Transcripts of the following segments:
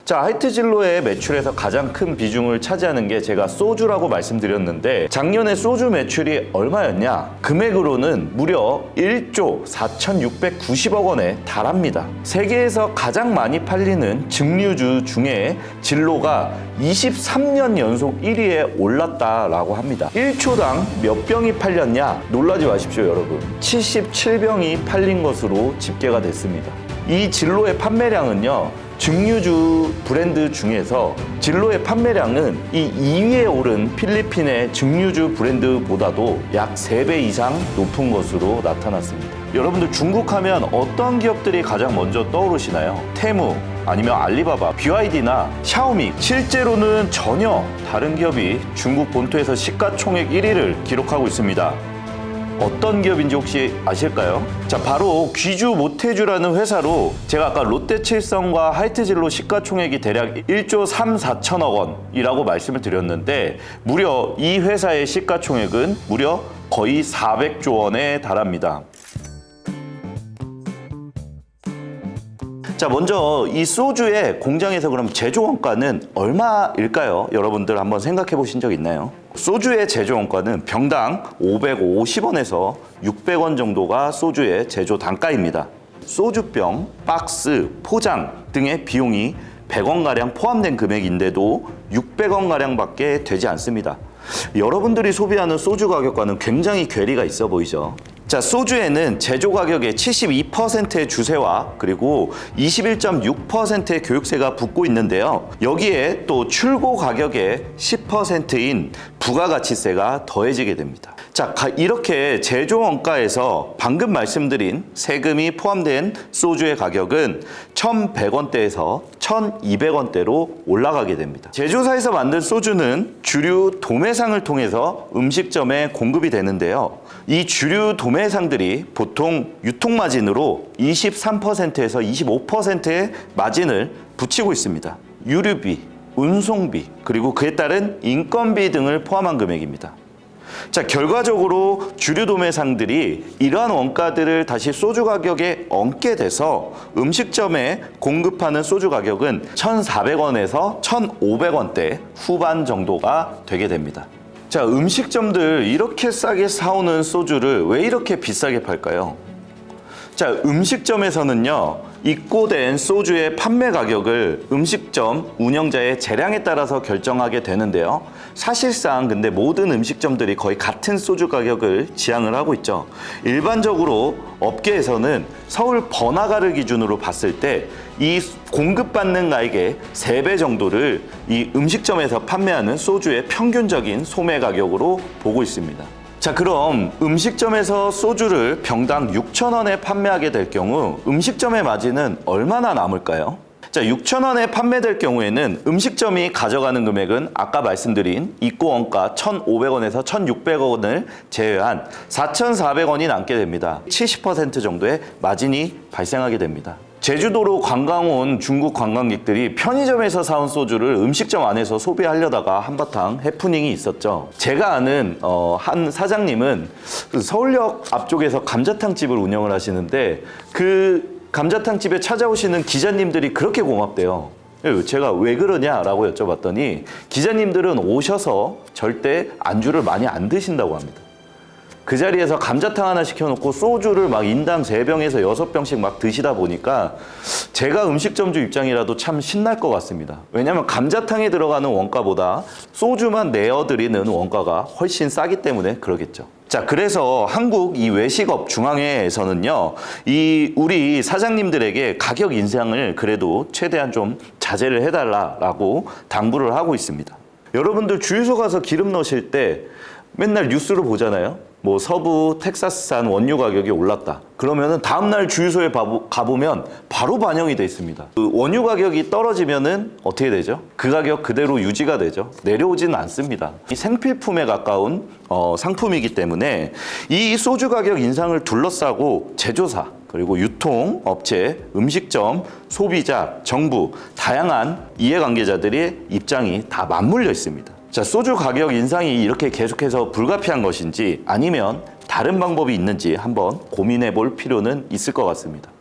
자, 하이트 진로의 매출에서 가장 큰 비중을 차지하는 게 제가 소주라고 말씀드렸는데 작년에 소주 매출이 얼마였냐? 금액으로는 무려 1조 4,690억 원에 달합니다. 세계에서 가장 많이 팔리는 증류주 중에 진로가 23년 연속 1위에 올랐다라고 합니다. 1초당 몇 병이 팔렸냐? 놀라지 마십시오, 여러분. 77병이 팔린 것으로 집계가 됐습니다. 이 진로의 판매량은요, 증류주 브랜드 중에서 진로의 판매량은 이 2위에 오른 필리핀의 증류주 브랜드보다도 약 3배 이상 높은 것으로 나타났습니다. 여러분들 중국 하면 어떤 기업들이 가장 먼저 떠오르시나요? 테무, 아니면 알리바바, BYD나 샤오미. 실제로는 전혀 다른 기업이 중국 본토에서 시가총액 1위를 기록하고 있습니다. 어떤 기업인지 혹시 아실까요? 자, 바로 귀주 모태주라는 회사로 제가 아까 롯데칠성과 하이트진로 시가총액이 대략 1조 3,4천억 원이라고 말씀을 드렸는데 무려 이 회사의 시가총액은 무려 거의 400조 원에 달합니다. 자, 먼저 이 소주의 공장에서 그럼 제조 원가는 얼마일까요? 여러분들 한번 생각해 보신 적 있나요? 소주의 제조 원가는 병당 550원에서 600원 정도가 소주의 제조 단가입니다. 소주병, 박스, 포장 등의 비용이 100원가량 포함된 금액인데도 600원가량밖에 되지 않습니다. 여러분들이 소비하는 소주 가격과는 굉장히 괴리가 있어 보이죠? 자, 소주에는 제조 가격의 72%의 주세와 그리고 21.6%의 교육세가 붙고 있는데요. 여기에 또 출고 가격의 10%인 부가가치세가 더해지게 됩니다. 자, 이렇게 제조 원가에서 방금 말씀드린 세금이 포함된 소주의 가격은 1,100원대에서 1,200원대로 올라가게 됩니다. 제조사에서 만든 소주는 주류 도매상을 통해서 음식점에 공급이 되는데요. 이 주류 도매상들이 보통 유통마진으로 23%에서 25%의 마진을 붙이고 있습니다. 유류비, 운송비, 그리고 그에 따른 인건비 등을 포함한 금액입니다. 자, 결과적으로 주류 도매상들이 이러한 원가들을 다시 소주 가격에 얹게 돼서 음식점에 공급하는 소주 가격은 1,400원에서 1,500원대 후반 정도가 되게 됩니다. 자, 음식점들 이렇게 싸게 사오는 소주를 왜 이렇게 비싸게 팔까요? 자, 음식점에서는요, 입고된 소주의 판매 가격을 음식점 운영자의 재량에 따라서 결정하게 되는데요. 사실상 근데 모든 음식점들이 거의 같은 소주 가격을 지향을 하고 있죠. 일반적으로 업계에서는 서울 번화가를 기준으로 봤을 때 이 공급받는 가격의 3배 정도를 이 음식점에서 판매하는 소주의 평균적인 소매 가격으로 보고 있습니다. 자, 그럼 음식점에서 소주를 병당 6,000원에 판매하게 될 경우 음식점의 마진은 얼마나 남을까요? 자, 6,000원에 판매될 경우에는 음식점이 가져가는 금액은 아까 말씀드린 입고 원가 1,500원에서 1,600원을 제외한 4,400원이 남게 됩니다. 70% 정도의 마진이 발생하게 됩니다. 제주도로 관광 온 중국 관광객들이 편의점에서 사온 소주를 음식점 안에서 소비하려다가 한바탕 해프닝이 있었죠. 제가 아는 한 사장님은 서울역 앞쪽에서 감자탕집을 운영을 하시는데 그 감자탕집에 찾아오시는 기자님들이 그렇게 고맙대요. 제가 왜 그러냐라고 여쭤봤더니 기자님들은 오셔서 절대 안주를 많이 안 드신다고 합니다. 그 자리에서 감자탕 하나 시켜놓고 소주를 막 인당 3병에서 6병씩 막 드시다 보니까 제가 음식점주 입장이라도 참 신날 것 같습니다. 왜냐하면 감자탕에 들어가는 원가보다 소주만 내어드리는 원가가 훨씬 싸기 때문에 그러겠죠. 자, 그래서 한국 이 외식업 중앙회에서는요, 우리 사장님들에게 가격 인상을 그래도 최대한 좀 자제를 해달라고 당부를 하고 있습니다. 여러분들 주유소 가서 기름 넣으실 때 맨날 뉴스를 보잖아요. 뭐 서부 텍사스산 원유 가격이 올랐다. 그러면은 다음날 주유소에 가보면 바로 반영이 돼 있습니다. 그 원유 가격이 떨어지면은 어떻게 되죠? 그 가격 그대로 유지가 되죠. 내려오지는 않습니다. 이 생필품에 가까운 상품이기 때문에 이 소주 가격 인상을 둘러싸고 제조사, 그리고 유통업체, 음식점, 소비자, 정부, 다양한 이해관계자들의 입장이 다 맞물려 있습니다. 자, 소주 가격 인상이 이렇게 계속해서 불가피한 것인지 아니면 다른 방법이 있는지 한번 고민해 볼 필요는 있을 것 같습니다.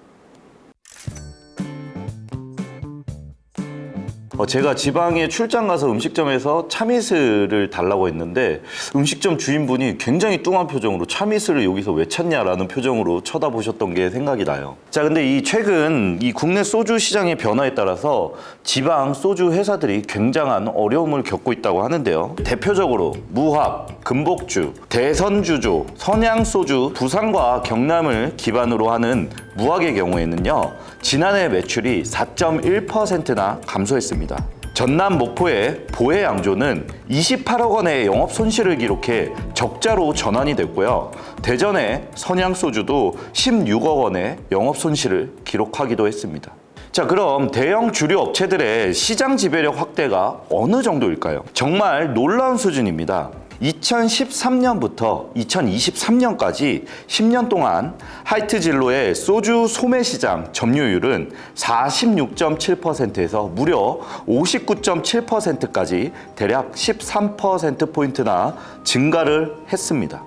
제가 지방에 출장 가서 음식점에서 참이슬을 달라고 했는데 음식점 주인분이 굉장히 뚱한 표정으로 참이슬을 여기서 왜 찾냐라는 표정으로 쳐다보셨던 게 생각이 나요. 자, 근데 이 최근 이 국내 소주 시장의 변화에 따라서 지방 소주 회사들이 굉장한 어려움을 겪고 있다고 하는데요. 대표적으로 무합, 금복주, 대선주조, 선양소주, 부산과 경남을 기반으로 하는 무학의 경우에는요, 지난해 매출이 4.1%나 감소했습니다. 전남 목포의 보혜 양조는 28억 원의 영업 손실을 기록해 적자로 전환이 됐고요. 대전의 선양소주도 16억 원의 영업 손실을 기록하기도 했습니다. 자, 그럼 대형 주류 업체들의 시장 지배력 확대가 어느 정도일까요? 정말 놀라운 수준입니다. 2013년부터 2023년까지 10년 동안 하이트진로의 소주 소매 시장 점유율은 46.7%에서 무려 59.7%까지 대략 13%포인트나 증가를 했습니다.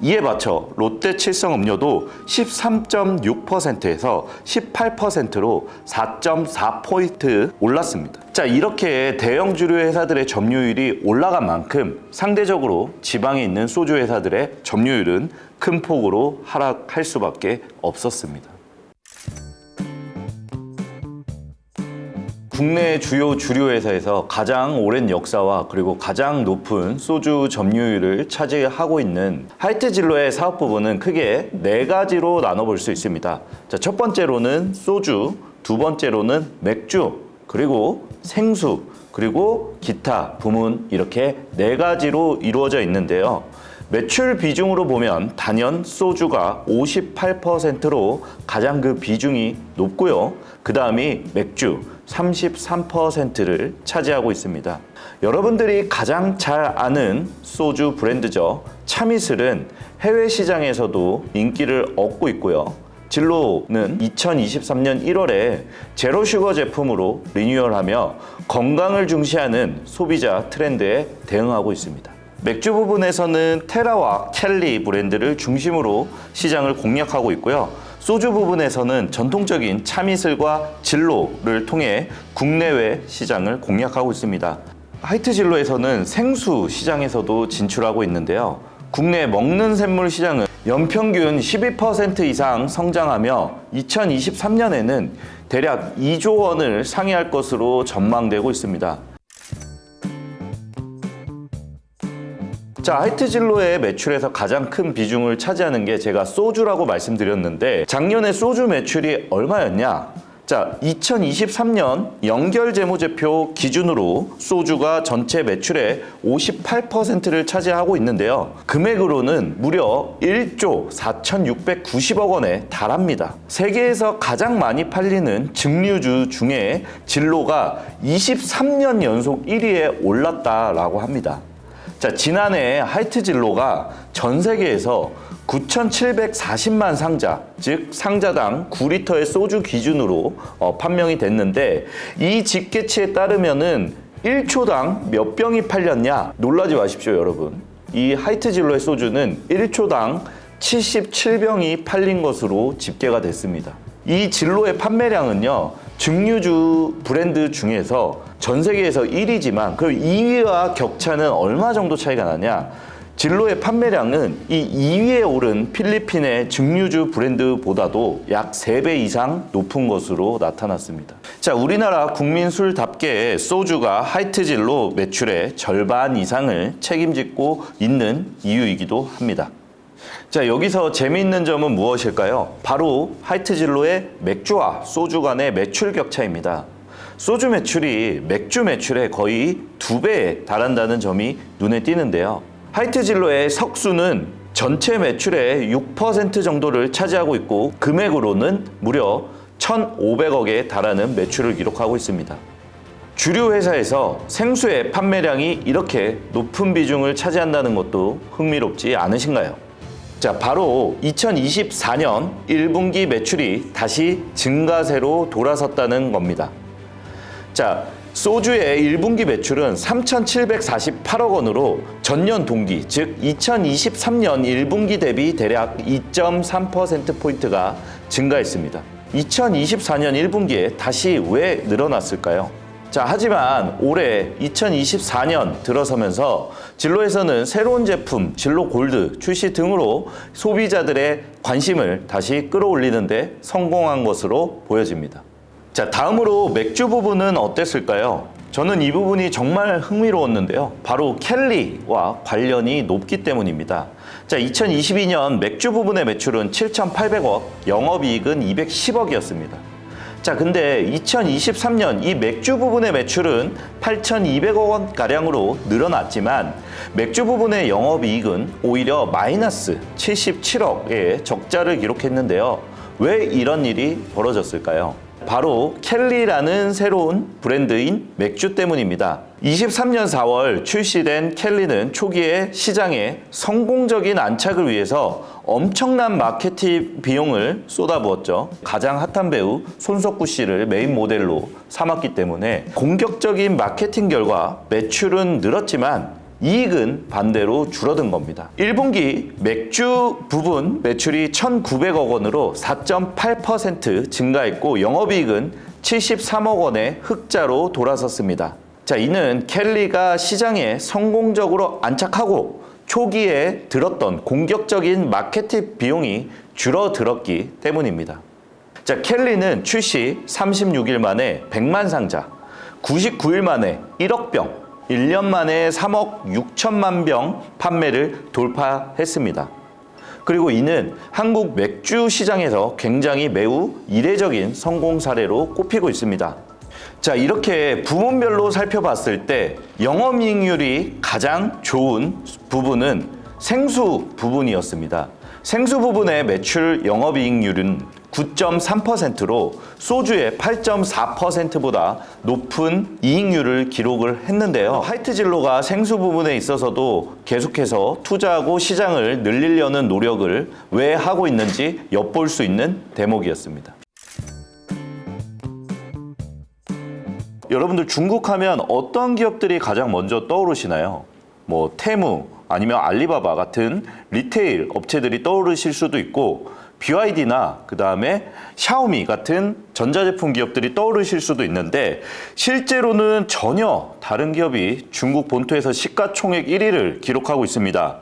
이에 맞춰 롯데 칠성음료도 13.6%에서 18%로 4.4포인트 올랐습니다. 자, 이렇게 대형 주류 회사들의 점유율이 올라간 만큼 상대적으로 지방에 있는 소주 회사들의 점유율은 큰 폭으로 하락할 수밖에 없었습니다. 국내 주요 주류 회사에서 가장 오랜 역사와 그리고 가장 높은 소주 점유율을 차지하고 있는 하이트진로의 사업 부분은 크게 4가지로 나눠볼 수 있습니다. 자, 첫 번째로는 소주, 두 번째로는 맥주, 그리고 생수, 그리고 기타 부문, 이렇게 4가지로 이루어져 있는데요. 매출 비중으로 보면 단연 소주가 58%로 가장 그 비중이 높고요. 그 다음이 맥주 33%를 차지하고 있습니다. 여러분들이 가장 잘 아는 소주 브랜드죠. 참이슬은 해외 시장에서도 인기를 얻고 있고요. 진로는 2023년 1월에 제로슈거 제품으로 리뉴얼하며 건강을 중시하는 소비자 트렌드에 대응하고 있습니다. 맥주 부분에서는 테라와 켈리 브랜드를 중심으로 시장을 공략하고 있고요. 소주 부분에서는 전통적인 참이슬과 진로를 통해 국내외 시장을 공략하고 있습니다. 하이트진로에서는 생수 시장에서도 진출하고 있는데요. 국내 먹는 샘물 시장은 연평균 12% 이상 성장하며 2023년에는 대략 2조 원을 상회할 것으로 전망되고 있습니다. 자, 하이트진로의 매출에서 가장 큰 비중을 차지하는 게 제가 소주라고 말씀드렸는데 작년에 소주 매출이 얼마였냐? 자, 2023년 연결재무제표 기준으로 소주가 전체 매출의 58%를 차지하고 있는데요. 금액으로는 무려 1조 4,690억 원에 달합니다. 세계에서 가장 많이 팔리는 증류주 중에 진로가 23년 연속 1위에 올랐다라고 합니다. 자, 지난해 하이트진로가 전 세계에서 9,740만 상자, 즉 상자당 9리터의 소주 기준으로 판명이 됐는데 이 집계치에 따르면은 1초당 몇 병이 팔렸냐? 놀라지 마십시오, 여러분. 이 하이트진로의 소주는 1초당 77병이 팔린 것으로 집계가 됐습니다. 이 진로의 판매량은요, 증류주 브랜드 중에서 전 세계에서 1위지만 그 2위와 격차는 얼마 정도 차이가 나냐? 진로의 판매량은 이 2위에 오른 필리핀의 증류주 브랜드보다도 약 3배 이상 높은 것으로 나타났습니다. 자, 우리나라 국민술답게 소주가 하이트진로 매출의 절반 이상을 책임지고 있는 이유이기도 합니다. 자, 여기서 재미있는 점은 무엇일까요? 바로 하이트진로의 맥주와 소주 간의 매출 격차입니다. 소주 매출이 맥주 매출의 거의 2배에 달한다는 점이 눈에 띄는데요. 하이트진로의 석수는 전체 매출의 6% 정도를 차지하고 있고 금액으로는 무려 1,500억에 달하는 매출을 기록하고 있습니다. 주류 회사에서 생수의 판매량이 이렇게 높은 비중을 차지한다는 것도 흥미롭지 않으신가요? 자, 바로 2024년 1분기 매출이 다시 증가세로 돌아섰다는 겁니다. 자, 소주의 1분기 매출은 3,748억 원으로 전년 동기, 즉 2023년 1분기 대비 대략 2.3%포인트가 증가했습니다. 2024년 1분기에 다시 왜 늘어났을까요? 자, 하지만 올해 2024년 들어서면서 진로에서는 새로운 제품 진로 골드 출시 등으로 소비자들의 관심을 다시 끌어올리는 데 성공한 것으로 보여집니다. 자, 다음으로 맥주 부분은 어땠을까요? 저는 이 부분이 정말 흥미로웠는데요. 바로 켈리와 관련이 높기 때문입니다. 자, 2022년 맥주 부분의 매출은 7,800억, 영업이익은 210억이었습니다. 자, 근데 2023년 이 맥주 부분의 매출은 8,200억 원가량으로 늘어났지만 맥주 부분의 영업이익은 오히려 마이너스 77억의 적자를 기록했는데요. 왜 이런 일이 벌어졌을까요? 바로 켈리라는 새로운 브랜드인 맥주 때문입니다. 23년 4월 출시된 켈리는 초기에 시장에 성공적인 안착을 위해서 엄청난 마케팅 비용을 쏟아부었죠. 가장 핫한 배우 손석구 씨를 메인 모델로 삼았기 때문에 공격적인 마케팅 결과 매출은 늘었지만 이익은 반대로 줄어든 겁니다. 1분기 맥주 부분 매출이 1,900억 원으로 4.8% 증가했고 영업이익은 73억 원의 흑자로 돌아섰습니다. 자, 이는 켈리가 시장에 성공적으로 안착하고 초기에 들었던 공격적인 마케팅 비용이 줄어들었기 때문입니다. 자, 켈리는 출시 36일 만에 100만 상자, 99일 만에 1억 병, 1년 만에 3억 6천만 병 판매를 돌파했습니다. 그리고 이는 한국 맥주 시장에서 굉장히 매우 이례적인 성공 사례로 꼽히고 있습니다. 자, 이렇게 부문별로 살펴봤을 때 영업이익률이 가장 좋은 부분은 생수 부분이었습니다. 생수 부분의 매출 영업이익률은 9.3%로 소주의 8.4%보다 높은 이익률을 기록을 했는데요. 하이트진로가 생수 부분에 있어서도 계속해서 투자하고 시장을 늘리려는 노력을 왜 하고 있는지 엿볼 수 있는 대목이었습니다. 여러분들 중국 하면 어떤 기업들이 가장 먼저 떠오르시나요? 뭐 테무 아니면 알리바바 같은 리테일 업체들이 떠오르실 수도 있고 BYD나 그 다음에 샤오미 같은 전자제품 기업들이 떠오르실 수도 있는데 실제로는 전혀 다른 기업이 중국 본토에서 시가총액 1위를 기록하고 있습니다.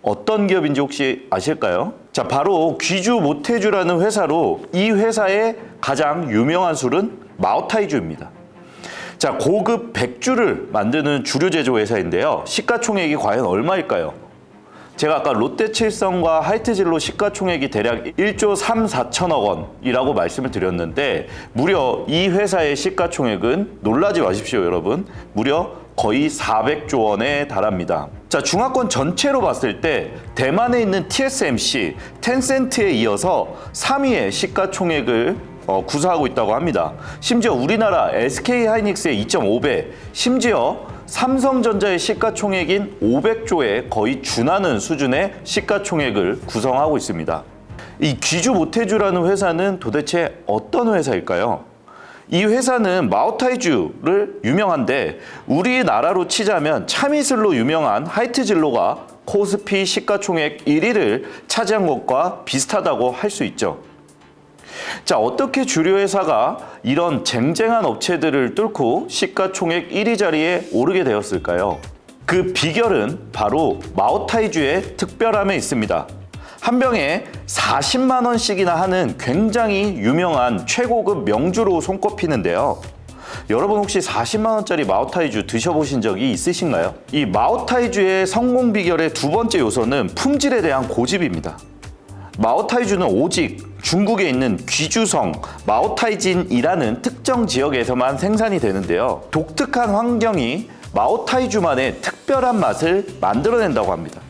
어떤 기업인지 혹시 아실까요? 자, 바로 귀주 모태주라는 회사로 이 회사의 가장 유명한 술은 마오타이주입니다. 자, 고급 백주를 만드는 주류 제조 회사인데요. 시가총액이 과연 얼마일까요? 제가 아까 롯데칠성과 하이트진로 시가총액이 대략 1조 3, 4천억 원이라고 말씀을 드렸는데 무려 이 회사의 시가총액은 놀라지 마십시오, 여러분. 무려 거의 400조 원에 달합니다. 자, 중화권 전체로 봤을 때 대만에 있는 TSMC, 텐센트에 이어서 3위의 시가총액을 구사하고 있다고 합니다. 심지어 우리나라 SK하이닉스의 2.5배, 심지어 삼성전자의 시가총액인 500조에 거의 준하는 수준의 시가총액을 구성하고 있습니다. 이 귀주 모태주라는 회사는 도대체 어떤 회사일까요? 이 회사는 마오타이주를 유명한데 우리나라로 치자면 참이슬로 유명한 하이트진로가 코스피 시가총액 1위를 차지한 것과 비슷하다고 할 수 있죠. 자, 어떻게 주류 회사가 이런 쟁쟁한 업체들을 뚫고 시가총액 1위 자리에 오르게 되었을까요? 그 비결은 바로 마오타이주의 특별함에 있습니다. 한 병에 40만 원씩이나 하는 굉장히 유명한 최고급 명주로 손꼽히는데요. 여러분 혹시 40만 원짜리 마오타이주 드셔보신 적이 있으신가요? 이 마오타이주의 성공 비결의 두 번째 요소는 품질에 대한 고집입니다. 마오타이주는 오직 중국에 있는 귀주성 마오타이진이라는 특정 지역에서만 생산이 되는데요. 독특한 환경이 마오타이주만의 특별한 맛을 만들어낸다고 합니다.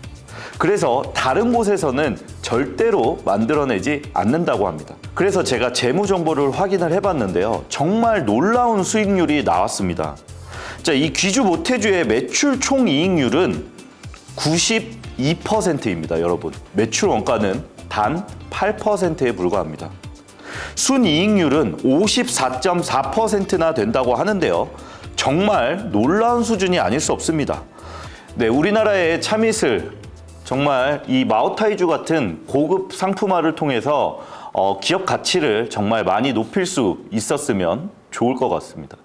그래서 다른 곳에서는 절대로 만들어내지 않는다고 합니다. 그래서 제가 재무 정보를 확인을 해봤는데요. 정말 놀라운 수익률이 나왔습니다. 자, 이 귀주 모태주의 매출 총이익률은 92%입니다, 여러분. 매출 원가는 단 8%에 불과합니다. 순이익률은 54.4%나 된다고 하는데요. 정말 놀라운 수준이 아닐 수 없습니다. 네, 우리나라의 참이슬, 정말 이 마오타이주 같은 고급 상품화를 통해서 기업 가치를 정말 많이 높일 수 있었으면 좋을 것 같습니다.